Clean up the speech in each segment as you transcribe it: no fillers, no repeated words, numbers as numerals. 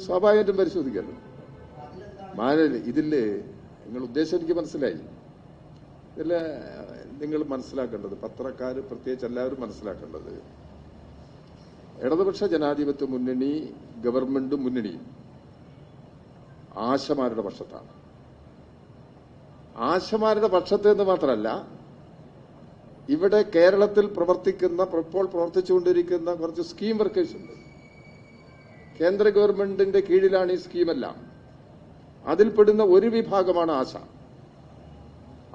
സ്വാഭാവികമായിട്ടും പരിശോധിക്കാമല്ലോ. ഇതില് നിങ്ങൾ ഉദ്ദേശം എനിക്ക് മനസ്സിലായി. ഇതില് നിങ്ങൾ മനസ്സിലാക്കേണ്ടത്, പത്രക്കാർ പ്രത്യേകിച്ച് എല്ലാവരും മനസ്സിലാക്കേണ്ടത്, ഇടതുപക്ഷ ജനാധിപത്യ മുന്നണി ഗവൺമെന്റും മുന്നണിയും ആശമാരുടെ പക്ഷത്താണ്. ആശമാരുടെ പക്ഷത്ത് എന്ന് മാത്രമല്ല, ഇവിടെ കേരളത്തിൽ ഇപ്പോൾ പ്രവർത്തിച്ചുകൊണ്ടിരിക്കുന്ന കുറച്ച് സ്കീം വർക്കേഴ്സ് ഉണ്ട്. കേന്ദ്ര ഗവൺമെന്റിന്റെ കീഴിലാണ് ഈ സ്കീമെല്ലാം. അതിൽപ്പെടുന്ന ഒരു വിഭാഗമാണ് ആശ.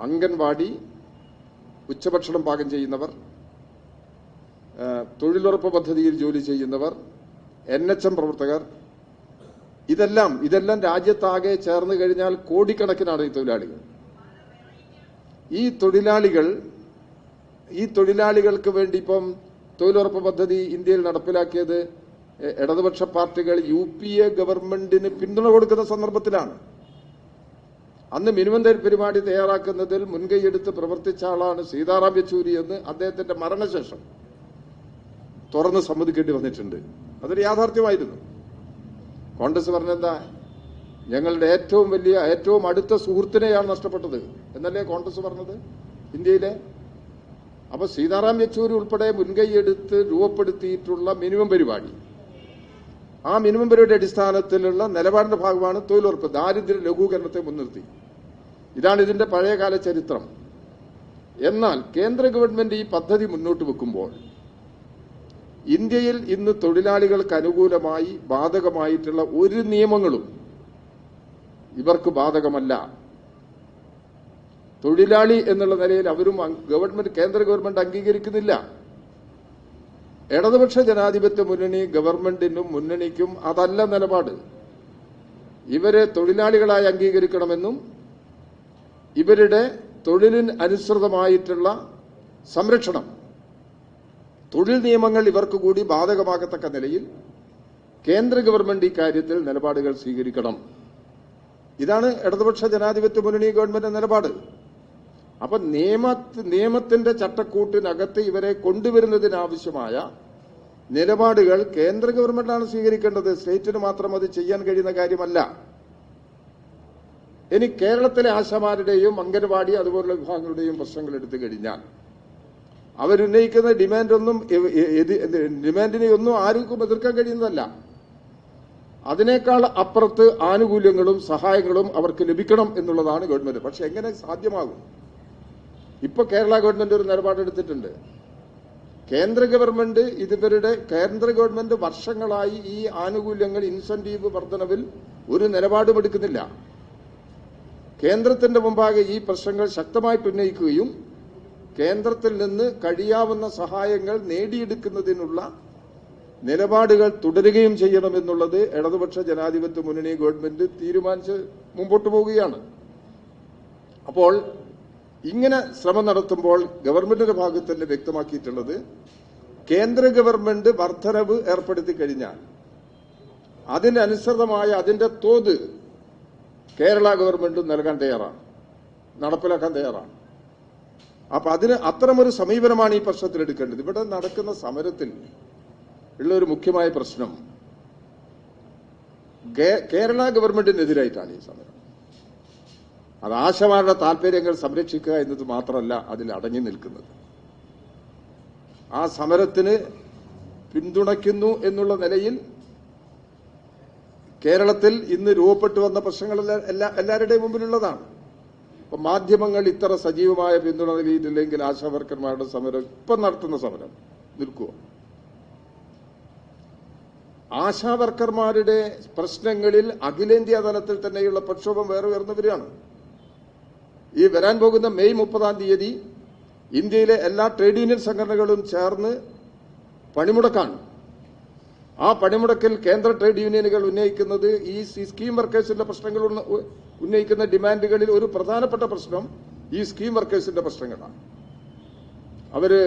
അംഗൻവാടി, ഉച്ചഭക്ഷണം പാകം ചെയ്യുന്നവർ, തൊഴിലുറപ്പ് പദ്ധതിയിൽ ജോലി ചെയ്യുന്നവർ, NHM പ്രവർത്തകർ, ഇതെല്ലാം രാജ്യത്താകെ ചേർന്ന് കഴിഞ്ഞാൽ കോടിക്കണക്കിനാണ് ഈ തൊഴിലാളികൾ. ഈ തൊഴിലാളികൾക്ക് വേണ്ടി ഇപ്പം തൊഴിലുറപ്പ് പദ്ധതി ഇന്ത്യയിൽ നടപ്പിലാക്കിയത് ഇടതുപക്ഷ പാർട്ടികൾ UPA ഗവൺമെന്റിന് പിന്തുണ കൊടുക്കുന്ന സന്ദർഭത്തിലാണ്. അന്ന് മിനിമം പരിപാടി തയ്യാറാക്കുന്നതിൽ മുൻകൈയെടുത്ത് പ്രവർത്തിച്ച ആളാണ് സീതാറാം യെച്ചൂരി എന്ന് അദ്ദേഹത്തിന്റെ മരണശേഷം തുറന്ന് സമ്മതിക്കേണ്ടി വന്നിട്ടുണ്ട്. അതൊരു യാഥാർത്ഥ്യമായിരുന്നു. കോൺഗ്രസ് പറഞ്ഞെന്താ, ഞങ്ങളുടെ ഏറ്റവും അടുത്ത സുഹൃത്തിനെയാണ് നഷ്ടപ്പെട്ടത് എന്നല്ലേ കോൺഗ്രസ് പറഞ്ഞത് ഇന്ത്യയിലെ. അപ്പൊ സീതാറാം യെച്ചൂരി ഉൾപ്പെടെ മുൻകൈയെടുത്ത് രൂപപ്പെടുത്തിയിട്ടുള്ള മിനിമം പരിപാടി, ആ മിനിമം പരിപാടി അടിസ്ഥാനത്തിലുള്ള നിലപാടിന്റെ ഭാഗമാണ് തൊഴിലുറപ്പ്. ദാരിദ്ര്യ ലഘൂകരണത്തെ മുൻനിർത്തി. ഇതാണ് ഇതിന്റെ പഴയകാല ചരിത്രം. എന്നാൽ കേന്ദ്ര ഗവൺമെന്റ് ഈ പദ്ധതി മുന്നോട്ട് വെക്കുമ്പോൾ ഇന്ത്യയിൽ ഇന്ന് തൊഴിലാളികൾക്ക് അനുകൂലമായി ബാധകമായിട്ടുള്ള ഒരു നിയമങ്ങളും ഇവർക്ക് ബാധകമല്ല. തൊഴിലാളി എന്നുള്ള നിലയിൽ അവരും കേന്ദ്ര ഗവൺമെന്റ് അംഗീകരിക്കുന്നില്ല. ഇടതുപക്ഷ ജനാധിപത്യ മുന്നണി ഗവൺമെന്റിനും മുന്നണിക്കും അതല്ല നിലപാട്. ഇവരെ തൊഴിലാളികളായി അംഗീകരിക്കണമെന്നും ഇവരുടെ തൊഴിലിന് അനുസൃതമായിട്ടുള്ള സംരക്ഷണം, തൊഴിൽ നിയമങ്ങൾ ഇവർക്ക് കൂടി ബാധകമാകത്തക്ക നിലയിൽ കേന്ദ്ര ഗവൺമെന്റ് ഇക്കാര്യത്തിൽ നിലപാടുകൾ സ്വീകരിക്കണം. ഇതാണ് ഇടതുപക്ഷ ജനാധിപത്യ മുന്നണി ഗവൺമെന്റ് നിലപാട്. അപ്പൊ നിയമത്തിന്റെ ചട്ടക്കൂട്ടിനകത്ത് ഇവരെ കൊണ്ടുവരുന്നതിനാവശ്യമായ നിലപാടുകൾ കേന്ദ്ര ഗവൺമെന്റാണ് സ്വീകരിക്കേണ്ടത്. സ്റ്റേറ്റിന് മാത്രം അത് ചെയ്യാൻ കഴിയുന്ന കാര്യമല്ല. ഇനി കേരളത്തിലെ ആശമാരുടെയും അംഗൻവാടി അതുപോലുള്ള വിഭാഗങ്ങളുടെയും പ്രശ്നങ്ങൾ എടുത്തു കഴിഞ്ഞാൽ അവരുന്നയിക്കുന്ന ഡിമാൻഡിനെയൊന്നും ആർക്കും എതിർക്കാൻ കഴിയുന്നതല്ല. അതിനേക്കാൾ അപ്പുറത്ത് ആനുകൂല്യങ്ങളും സഹായങ്ങളും അവർക്ക് ലഭിക്കണം എന്നുള്ളതാണ് ഗവൺമെന്റ്. പക്ഷെ എങ്ങനെ സാധ്യമാകും? ഇപ്പൊ കേരള ഗവൺമെന്റ് ഒരു നിലപാടെടുത്തിട്ടുണ്ട്. കേന്ദ്ര ഗവൺമെന്റ് വർഷങ്ങളായി ഈ ആനുകൂല്യങ്ങൾ, ഇൻസെന്റീവ് വർധനവിൽ ഒരു നിലപാടും എടുക്കുന്നില്ല. കേന്ദ്രത്തിന്റെ മുമ്പാകെ ഈ പ്രശ്നങ്ങൾ ശക്തമായിട്ട് ഉന്നയിക്കുകയും കേന്ദ്രത്തിൽ നിന്ന് കഴിയാവുന്ന സഹായങ്ങൾ നേടിയെടുക്കുന്നതിനുള്ള നിലപാടുകൾ തുടരുകയും ചെയ്യണമെന്നുള്ളത് ഇടതുപക്ഷ ജനാധിപത്യ മുന്നണി ഗവൺമെന്റ് തീരുമാനിച്ച് മുമ്പോട്ട് പോവുകയാണ്. അപ്പോൾ ഇങ്ങനെ ശ്രമം നടത്തുമ്പോൾ ഗവൺമെന്റിന്റെ ഭാഗത്ത് തന്നെ വ്യക്തമാക്കിയിട്ടുള്ളത്, കേന്ദ്ര ഗവൺമെന്റ് വർധനവ് ഏർപ്പെടുത്തി കഴിഞ്ഞാൽ അതിനനുസൃതമായ അതിന്റെ തോത് കേരള ഗവൺമെന്റ് നൽകാൻ തയ്യാറാണ്, നടപ്പിലാക്കാൻ തയ്യാറാണ്. അപ്പൊ അതിന് അത്തരമൊരു സമീപനമാണ് ഈ പ്രശ്നത്തിൽ എടുക്കേണ്ടത്. ഇവിടെ നടക്കുന്ന സമരത്തിൽ ഉള്ള ഒരു മുഖ്യമായ പ്രശ്നം കേരള ഗവൺമെന്റിനെതിരായിട്ടാണ് ഈ സമരം. അത് ആശമാരുടെ താൽപര്യങ്ങൾ സംരക്ഷിക്കുക എന്നത് മാത്രമല്ല അതിൽ അടങ്ങി നിൽക്കുന്നത്. ആ സമരത്തിന് പിന്തുണയ്ക്കുന്നു എന്നുള്ള നിലയിൽ കേരളത്തിൽ ഇന്ന് രൂപപ്പെട്ടു വന്ന പ്രശ്നങ്ങളെല്ലാം എല്ലാവരുടെയും മുമ്പിലുള്ളതാണ്. അപ്പൊ മാധ്യമങ്ങൾ ഇത്ര സജീവമായ പിന്തുണ നൽകിയിട്ടില്ലെങ്കിൽ ആശാവർക്കർമാരുടെ സമരം, ഇപ്പം നടത്തുന്ന സമരം നിൽക്കുക. ആശാവർക്കർമാരുടെ പ്രശ്നങ്ങളിൽ അഖിലേന്ത്യാ തലത്തിൽ തന്നെയുള്ള പ്രക്ഷോഭം വേറെ ഉയർന്നു വരികയാണ്. ഈ വരാൻ പോകുന്ന മെയ് 30-ാം തീയതി ഇന്ത്യയിലെ എല്ലാ ട്രേഡ് യൂണിയൻ സംഘടനകളും ചേർന്ന് പണിമുടക്കാണ്. ആ പണിമുടക്കിൽ കേന്ദ്ര ട്രേഡ് യൂണിയനുകൾ ഉന്നയിക്കുന്നത് ഈ സ്കീം വർക്കേഴ്സിന്റെ പ്രശ്നങ്ങൾ ഉന്നയിക്കുന്ന ഡിമാൻഡുകളിൽ ഒരു പ്രധാനപ്പെട്ട പ്രശ്നം ഈ സ്കീം വർക്കേഴ്സിന്റെ പ്രശ്നങ്ങളാണ്. അവര്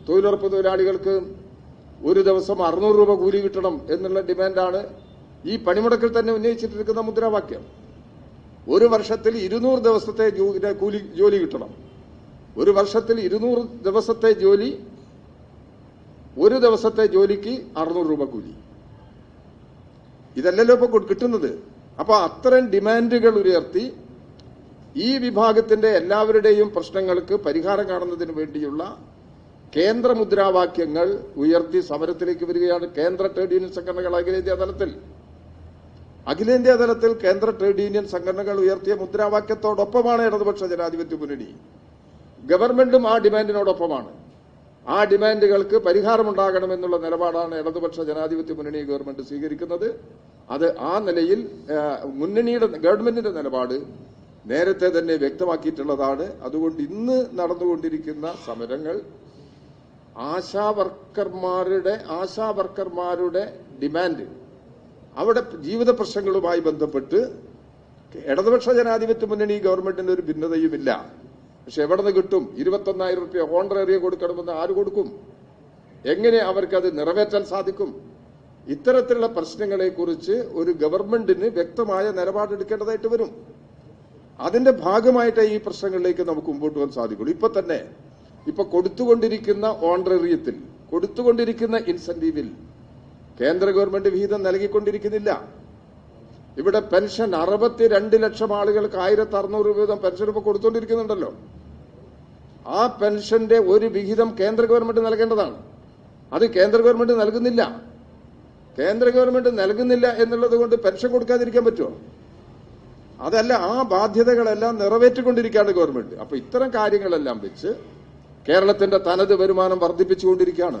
തൊഴിലുറപ്പ് തൊഴിലാളികൾക്ക് ഒരു ദിവസം 600 രൂപ കൂലി കിട്ടണം എന്നുള്ള ഡിമാൻഡാണ് ഈ പണിമുടക്കിൽ തന്നെ ഉന്നയിച്ചിട്ടിരിക്കുന്ന മുദ്രാവാക്യം. ഒരു വർഷത്തിൽ 200 ദിവസത്തെ ജോലി കിട്ടണം. ഒരു വർഷത്തിൽ 200 ദിവസത്തെ ജോലി, ഒരു ദിവസത്തെ ജോലിക്ക് 600 രൂപ കൂലി. ഇതല്ലല്ലോ ഇപ്പൊ കിട്ടുന്നത്. അപ്പൊ അത്തരം ഡിമാൻഡുകൾ ഉയർത്തി ഈ വിഭാഗത്തിന്റെ എല്ലാവരുടെയും പ്രശ്നങ്ങൾക്ക് പരിഹാരം കാണുന്നതിന് വേണ്ടിയുള്ള കേന്ദ്ര മുദ്രാവാക്യങ്ങൾ ഉയർത്തി സമരത്തിലേക്ക് വരികയാണ് കേന്ദ്ര ട്രേഡ് യൂണിയൻ സംഘടനകൾ അഖിലേന്ത്യാ തലത്തിൽ കേന്ദ്ര ട്രേഡ് യൂണിയൻ സംഘടനകൾ ഉയർത്തിയ മുദ്രാവാക്യത്തോടൊപ്പമാണ് ഇടതുപക്ഷ ജനാധിപത്യ മുന്നണി. ഗവൺമെന്റും ആ ഡിമാൻഡിനോടൊപ്പമാണ്. ആ ഡിമാൻഡുകൾക്ക് പരിഹാരമുണ്ടാകണമെന്നുള്ള നിലപാടാണ് ഇടതുപക്ഷ ജനാധിപത്യ മുന്നണി ഗവൺമെന്റ് സ്വീകരിക്കുന്നത്. അത് ആ നിലയിൽ ഗവൺമെന്റിന്റെ നിലപാട് നേരത്തെ തന്നെ വ്യക്തമാക്കിയിട്ടുള്ളതാണ്. അതുകൊണ്ട് ഇന്ന് നടന്നുകൊണ്ടിരിക്കുന്ന സമരങ്ങൾ ആശാവർക്കർമാരുടെ ഡിമാൻഡ്, അവിടെ ജീവിത പ്രശ്നങ്ങളുമായി ബന്ധപ്പെട്ട് ഇടതുപക്ഷ ജനാധിപത്യ മുന്നണി ഗവൺമെന്റിന് ഒരു ഭിന്നതയുമില്ല. പക്ഷെ എവിടെ നിന്ന് കിട്ടും? 21,000 രൂപ ഹോണറേറിയം കൊടുക്കണമെന്ന് ആര് കൊടുക്കും? എങ്ങനെ അവർക്കത് നിറവേറ്റാൻ സാധിക്കും? ഇത്തരത്തിലുള്ള പ്രശ്നങ്ങളെക്കുറിച്ച് ഒരു ഗവൺമെന്റിന് വ്യക്തമായ നിലപാടെടുക്കേണ്ടതായിട്ട് വരും. അതിന്റെ ഭാഗമായിട്ട് ഈ പ്രശ്നങ്ങളിലേക്ക് നമുക്ക് മുമ്പോട്ട് പോകാൻ സാധിക്കുള്ളൂ. ഇപ്പൊ കൊടുത്തുകൊണ്ടിരിക്കുന്ന ഓണറേറിയത്തിൽ, കൊടുത്തുകൊണ്ടിരിക്കുന്ന ഇൻസെന്റീവിൽ കേന്ദ്ര ഗവൺമെന്റ് വിഹിതം നൽകിക്കൊണ്ടിരിക്കുന്നില്ല. ഇവിടെ പെൻഷൻ 62 ലക്ഷം ആളുകൾക്ക് 1,600 രൂപ വീതം പെൻഷൻ ഇപ്പൊ കൊടുത്തുകൊണ്ടിരിക്കുന്നുണ്ടല്ലോ. ആ പെൻഷന്റെ ഒരു വിഹിതം കേന്ദ്ര ഗവൺമെന്റ് നൽകേണ്ടതാണ്. അത് കേന്ദ്ര ഗവൺമെന്റ് നൽകുന്നില്ല. കേന്ദ്ര ഗവൺമെന്റ് നൽകുന്നില്ല എന്നുള്ളത് കൊണ്ട് പെൻഷൻ കൊടുക്കാതിരിക്കാൻ പറ്റുമോ? അതല്ല, ആ ബാധ്യതകളെല്ലാം നിറവേറ്റിക്കൊണ്ടിരിക്കുകയാണ് ഗവൺമെന്റ്. അപ്പൊ ഇത്തരം കാര്യങ്ങളെല്ലാം വെച്ച് കേരളത്തിന്റെ തനത് വരുമാനം വർദ്ധിപ്പിച്ചുകൊണ്ടിരിക്കുകയാണ്.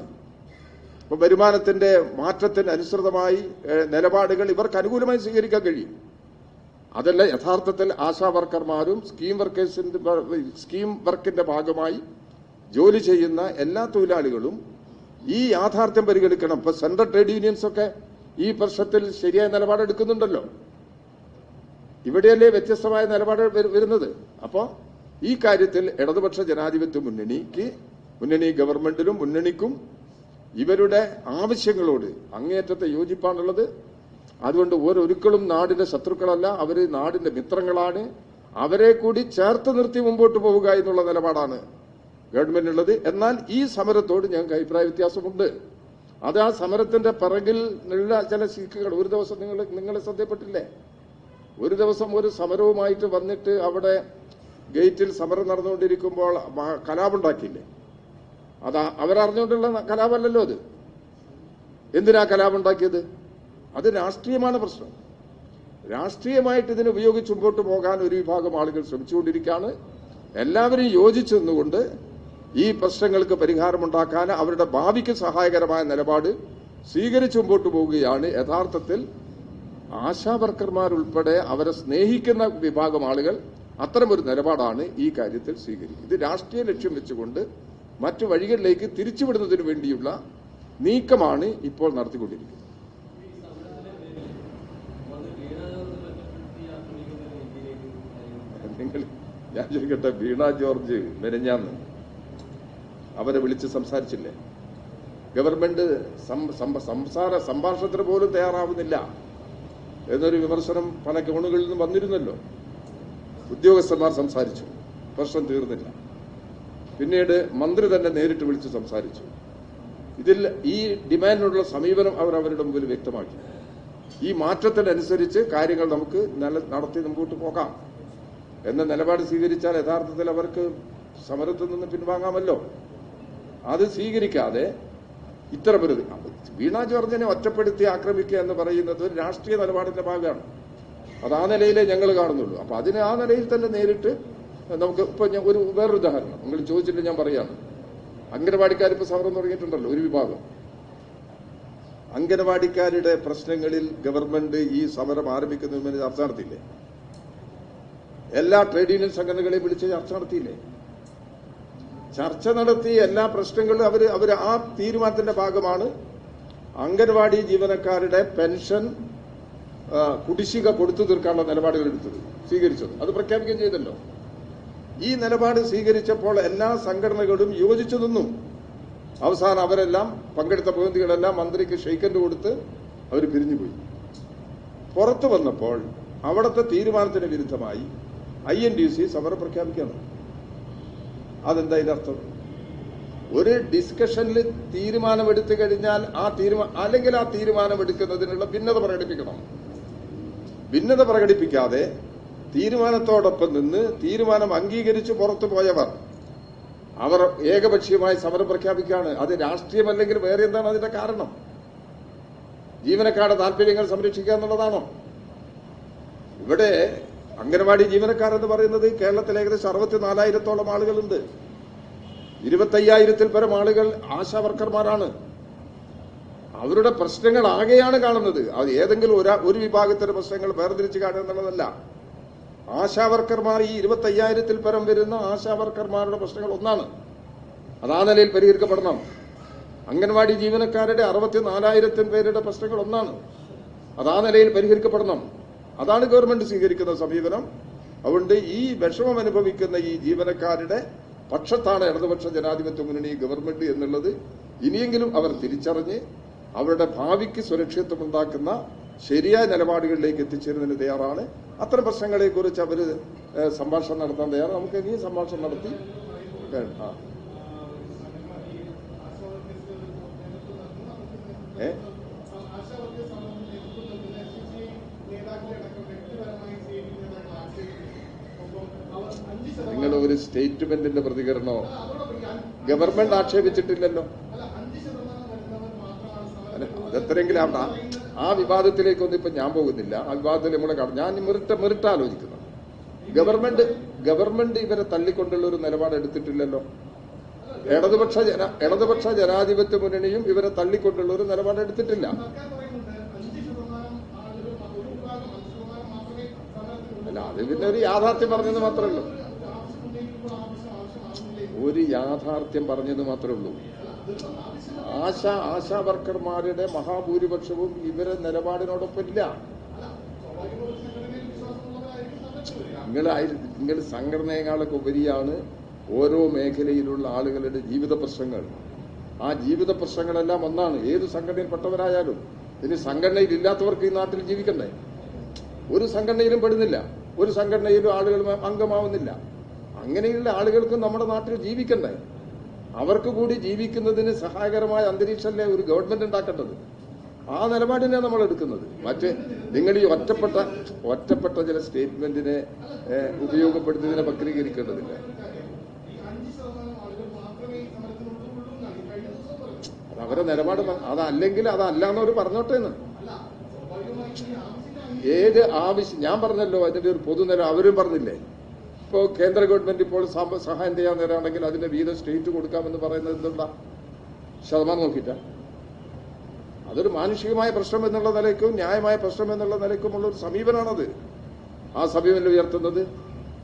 അപ്പൊ വരുമാനത്തിന്റെ മാറ്റത്തിന് അനുസൃതമായി നിലപാടുകൾ ഇവർക്ക് അനുകൂലമായി സ്വീകരിക്കാൻ കഴിയും. അതല്ല, യഥാർത്ഥത്തിൽ ആശാ വർക്കർമാരും സ്കീം വർക്കിന്റെ ഭാഗമായി ജോലി ചെയ്യുന്ന എല്ലാ തൊഴിലാളികളും ഈ യാഥാർത്ഥ്യം പരിഗണിക്കണം. ഇപ്പൊ സെൻട്രൽ ട്രേഡ് യൂണിയൻസ് ഒക്കെ ഈ പ്രശ്നത്തിൽ ശരിയായ നിലപാടെടുക്കുന്നുണ്ടല്ലോ. ഇവിടെയല്ലേ വ്യത്യസ്തമായ നിലപാട് വരുന്നത്. അപ്പോ ഈ കാര്യത്തിൽ ഇടതുപക്ഷ ജനാധിപത്യ മുന്നണി ഗവൺമെന്റിനും മുന്നണിക്കും ഇവരുടെ ആവശ്യങ്ങളോട് അങ്ങേയറ്റത്തെ യോജിപ്പാണുള്ളത്. അതുകൊണ്ട് ഒരിക്കലും നാടിന്റെ ശത്രുക്കളല്ല, അവര് നാടിന്റെ മിത്രങ്ങളാണ്. അവരെ കൂടി ചേർത്ത് നിർത്തി മുമ്പോട്ട് പോവുക എന്നുള്ള നിലപാടാണ് ഗവൺമെന്റിനുള്ളത്. എന്നാൽ ഈ സമരത്തോട് ഞങ്ങൾക്ക് അഭിപ്രായ വ്യത്യാസമുണ്ട്. അത് ആ സമരത്തിന്റെ പിറകിൽ ഉള്ള ചില സീക്കുകൾ. ഒരു ദിവസം നിങ്ങളെ ശ്രദ്ധപ്പെട്ടില്ലേ? ഒരു ദിവസം ഒരു സമരവുമായിട്ട് വന്നിട്ട് അവിടെ ഗേറ്റിൽ സമരം നടന്നുകൊണ്ടിരിക്കുമ്പോൾ കലാപുണ്ടാക്കിയില്ലേ? അത് അവരറിഞ്ഞുകൊണ്ടുള്ള കലാപമല്ലല്ലോ അത്. എന്തിനാ കലാപുണ്ടാക്കിയത്? അത് രാഷ്ട്രീയമാണ് പ്രശ്നം. രാഷ്ട്രീയമായിട്ട് ഇതിനെ ഉപയോഗിച്ച് മുമ്പോട്ട് പോകാൻ ഒരു വിഭാഗം ആളുകൾ ശ്രമിച്ചുകൊണ്ടിരിക്കുകയാണ്. എല്ലാവരും യോജിച്ചു നിന്നുകൊണ്ട് ഈ പ്രശ്നങ്ങൾക്ക് പരിഹാരമുണ്ടാക്കാൻ അവരുടെ ഭാവിക്ക് സഹായകരമായ നിലപാട് സ്വീകരിച്ചു മുമ്പോട്ട് പോവുകയാണ്. യഥാർത്ഥത്തിൽ ആശാവർക്കർമാരുൾപ്പെടെ അവരെ സ്നേഹിക്കുന്ന വിഭാഗം ആളുകൾ അത്തരമൊരു നിലപാടാണ് ഈ കാര്യത്തിൽ സ്വീകരിക്കുന്നത്. ഇത് രാഷ്ട്രീയ ലക്ഷ്യം വെച്ചുകൊണ്ട് മറ്റു വഴികളിലേക്ക് തിരിച്ചുവിടുന്നതിന് വേണ്ടിയുള്ള നീക്കമാണ് ഇപ്പോൾ നടത്തിക്കൊണ്ടിരിക്കുന്നത്. ഞാൻ ചോദിക്കട്ടെ, വീണ ജോർജ് മെനഞ്ഞാന്ന് അവരെ വിളിച്ച് സംസാരിച്ചില്ലേ? ഗവൺമെന്റ് സംഭാഷണത്തിന് പോലും തയ്യാറാവുന്നില്ല എന്നൊരു വിമർശനം പല കോണുകളിൽ നിന്നും വന്നിരുന്നല്ലോ. ഉദ്യോഗസ്ഥന്മാർ സംസാരിച്ചു, പ്രശ്നം തീർന്നില്ല. പിന്നീട് മന്ത്രി തന്നെ നേരിട്ട് വിളിച്ച് സംസാരിച്ചു. ഇതിൽ ഈ ഡിമാൻഡിനുള്ള സമീപനം അവരുടെ മുമ്പിൽ വ്യക്തമാക്കി. ഈ മാറ്റത്തിനനുസരിച്ച് കാര്യങ്ങൾ നമുക്ക് നടത്തി മുമ്പോട്ട് പോകാം എന്ന നിലപാട് സ്വീകരിച്ചാൽ യഥാർത്ഥത്തിൽ അവർക്ക് സമരത്തിൽ നിന്ന് പിൻവാങ്ങാമല്ലോ. അത് സ്വീകരിക്കാതെ ഇത്തരമൊരു വീണ ജോർജിനെ ഒറ്റപ്പെടുത്തി ആക്രമിക്കുക എന്ന് പറയുന്നത് ഒരു രാഷ്ട്രീയ നിലപാടിന്റെ ഭാഗമാണ്. അത് ആ നിലയിലേ ഞങ്ങൾ കാണുന്നുള്ളൂ. അപ്പൊ അതിന് ആ നിലയിൽ തന്നെ നേരിട്ട് നമുക്ക് ഇപ്പൊ വേറൊരു ഉദാഹരണം നിങ്ങൾ ചോദിച്ചിട്ട് ഞാൻ പറയാണ്. അംഗനവാടിക്കാരിപ്പോ സമരം തുടങ്ങിയിട്ടുണ്ടല്ലോ ഒരു വിഭാഗം. അംഗനവാടിക്കാരുടെ പ്രശ്നങ്ങളിൽ ഗവൺമെന്റ് ഈ സമരം ആരംഭിക്കുന്നതിന് മുമ്പ് ചർച്ച നടത്തിയില്ലേ? എല്ലാ ട്രേഡ് യൂണിയൻ സംഘടനകളെയും വിളിച്ച് ചർച്ച നടത്തിയില്ലേ? ചർച്ച നടത്തി എല്ലാ പ്രശ്നങ്ങളും അവർ ആ തീരുമാനത്തിന്റെ ഭാഗമാണ് അംഗൻവാടി ജീവനക്കാരുടെ പെൻഷൻ കുടിശ്ശിക കൊടുത്തു തീർക്കാനുള്ള നിലപാടുകൾ സ്വീകരിച്ചത്. അത് പ്രഖ്യാപിക്കുകയും ചെയ്തല്ലോ. ഈ നിലപാട് സ്വീകരിച്ചപ്പോൾ എല്ലാ സംഘടനകളും യോജിച്ചു നിന്നു. അവസാനം അവരെല്ലാം പങ്കെടുത്ത പ്രതിനിധികളെല്ലാം മന്ത്രിക്ക് ഷെയ്ക്കൻഡ് കൊടുത്ത് അവർ പിരിഞ്ഞുപോയി. പുറത്തു വന്നപ്പോൾ അവിടുത്തെ തീരുമാനത്തിന് വിരുദ്ധമായി INTUC സമരം പ്രഖ്യാപിക്കണം. അതെന്താ ഇതിനർത്ഥം? ഒരു ഡിസ്കഷനിൽ തീരുമാനമെടുത്തു കഴിഞ്ഞാൽ അല്ലെങ്കിൽ ആ തീരുമാനമെടുക്കുന്നതിനുള്ള ഭിന്നത പ്രകടിപ്പിക്കണം. ഭിന്നത പ്രകടിപ്പിക്കാതെ തീരുമാനത്തോടൊപ്പം നിന്ന് തീരുമാനം അംഗീകരിച്ച് പുറത്തു പോയവർ അവർ ഏകപക്ഷീയമായി സമരം പ്രഖ്യാപിക്കുകയാണ്. അത് രാഷ്ട്രീയമല്ലെങ്കിൽ വേറെ എന്താണ് അതിന്റെ കാരണം? ജീവനക്കാരുടെ താല്പര്യങ്ങൾ സംരക്ഷിക്കുക എന്നുള്ളതാണോ? ഇവിടെ അംഗനവാടി ജീവനക്കാരെന്ന് പറയുന്നത് കേരളത്തിൽ ഏകദേശം 64,000-ഓളം ആളുകളുണ്ട്. 25,000-ൽ പരം ആളുകൾ ആശാ വർക്കർമാരാണ്. അവരുടെ പ്രശ്നങ്ങൾ ആകെയാണ് കാണുന്നത്. അത് ഏതെങ്കിലും ഒരു വിഭാഗത്തിന്റെ പ്രശ്നങ്ങൾ വേർതിരിച്ച് കാണുക എന്നുള്ളതല്ല. ആശാ വർക്കർമാർ, ഈ 25,000-ൽ പരം വരുന്ന ആശാ വർക്കർമാരുടെ പ്രശ്നങ്ങൾ ഒന്നാണ്. അത് ആ നിലയിൽ പരിഹരിക്കപ്പെടണം. അംഗൻവാടി ജീവനക്കാരുടെ 64,000 പേരുടെ പ്രശ്നങ്ങൾ ഒന്നാണ്. അത് ആ നിലയിൽ പരിഹരിക്കപ്പെടണം. അതാണ് ഗവൺമെന്റ് സ്വീകരിക്കുന്ന സമീപനം. അതുകൊണ്ട് ഈ വിഷമം അനുഭവിക്കുന്ന ഈ ജീവനക്കാരുടെ പക്ഷത്താണ് ഇടതുപക്ഷ ജനാധിപത്യ മുന്നണി ഗവൺമെന്റ് എന്നുള്ളത് ഇനിയെങ്കിലും അവർ തിരിച്ചറിഞ്ഞ് അവരുടെ ഭാവിക്ക് സുരക്ഷിതത്വമുണ്ടാക്കുന്ന ശരിയായ നിലപാടുകളിലേക്ക് എത്തിച്ചേരുന്നതിന് തയ്യാറാണ്. അത്തരം പ്രശ്നങ്ങളെക്കുറിച്ച് അവർ സംഭാഷണം നടത്താൻ തയ്യാറാണ്. നമുക്ക് ഇനിയും സംഭാഷണം നടത്തി നിങ്ങൾ ഒരു സ്റ്റേറ്റ്മെന്റിന്റെ പ്രതികരണമോ ഗവൺമെന്റ് ആക്ഷേപിച്ചിട്ടില്ലല്ലോ. അതെത്രയെങ്കിലും ആ വിവാദത്തിലേക്കൊന്നും ഇപ്പൊ ഞാൻ പോകുന്നില്ല. ആ വിവാദത്തിൽ നമ്മളെ ഞാൻ മെറിട്ട് ആലോചിക്കുന്നു. ഗവൺമെന്റ് ഇവരെ തള്ളിക്കൊണ്ടുള്ള ഒരു നിലപാട് എടുത്തിട്ടില്ലല്ലോ. ഇടതുപക്ഷ ജനാധിപത്യ മുന്നണിയും ഇവരെ തള്ളിക്കൊണ്ടുള്ള ഒരു നിലപാട് എടുത്തിട്ടില്ല. അല്ല, അത് പിന്നെ ഒരു യാഥാർത്ഥ്യം പറഞ്ഞത് മാത്രമേ ഉള്ളൂ. ഒരു യാഥാർത്ഥ്യം പറഞ്ഞത് മാത്രമേ ഉള്ളൂ. ആശാ വർക്കർമാരുടെ മഹാഭൂരിപക്ഷവും ഇവരെ നിലപാടിനോടൊപ്പം ഇല്ല. നിങ്ങൾ സംഘടനയെക്കാളൊക്കെ ഉപരിയാണ് ഓരോ മേഖലയിലുള്ള ആളുകളുടെ ജീവിത പ്രശ്നങ്ങൾ. ആ ജീവിത പ്രശ്നങ്ങളെല്ലാം ഒന്നാണ്. ഏത് സംഘടനയിൽപ്പെട്ടവരായാലും. ഇനി സംഘടനയിൽ ഇല്ലാത്തവർക്ക് ഈ നാട്ടിൽ ജീവിക്കണ്ടേ? ഒരു സംഘടനയിലും പെടുന്നില്ല. ഒരു സംഘടനയിലും ആളുകൾ അംഗമാവുന്നില്ല. അങ്ങനെയുള്ള ആളുകൾക്കും നമ്മുടെ നാട്ടിൽ ജീവിക്കണ്ടേ? അവർക്ക് കൂടി ജീവിക്കുന്നതിന് സഹായകരമായ അന്തരീക്ഷമല്ലേ ഒരു ഗവൺമെന്റ് ഉണ്ടാക്കേണ്ടത്? ആ നിലപാടിനെ നമ്മൾ എടുക്കുന്നത്. മറ്റേ നിങ്ങൾ ഈ ഒറ്റപ്പെട്ട ചില സ്റ്റേറ്റ്മെന്റിനെ ഉപയോഗപ്പെടുത്തുന്നതിനെ വക്രീകരിക്കേണ്ടതില്ല. അതവരെ നിലപാട്. അതല്ലെങ്കിൽ അതല്ലാന്നവർ പറഞ്ഞോട്ടെ എന്ന്. ഏത് ആവശ്യം ഞാൻ പറഞ്ഞല്ലോ, അതിന്റെ ഒരു പൊതുനില അവരും പറഞ്ഞില്ലേ. ഇപ്പോൾ കേന്ദ്ര ഗവൺമെന്റ് ഇപ്പോൾ സഹായം ചെയ്യാൻ നേരാണെങ്കിൽ അതിന്റെ വീതം സ്റ്റേറ്റ് കൊടുക്കാമെന്ന് പറയുന്നത് എന്തുണ്ടാ? ശതമാനം നോക്കിയിട്ടാ? അതൊരു മാനുഷികമായ പ്രശ്നം എന്നുള്ള നിലയ്ക്കും ന്യായമായ പ്രശ്നം എന്നുള്ള നിലയ്ക്കുമുള്ള ഒരു സമീപനമാണത്. ആ സമീപനം ഉയർത്തുന്നത്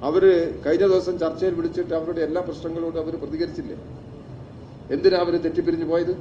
അവര് കഴിഞ്ഞ ദിവസം ചർച്ചയിൽ വിളിച്ചിട്ട് അവരുടെ എല്ലാ പ്രശ്നങ്ങളോടും അവർ പ്രതികരിച്ചില്ലേ? എന്തിനാ അവര് തെറ്റിപ്പിരിഞ്ഞു പോയത്?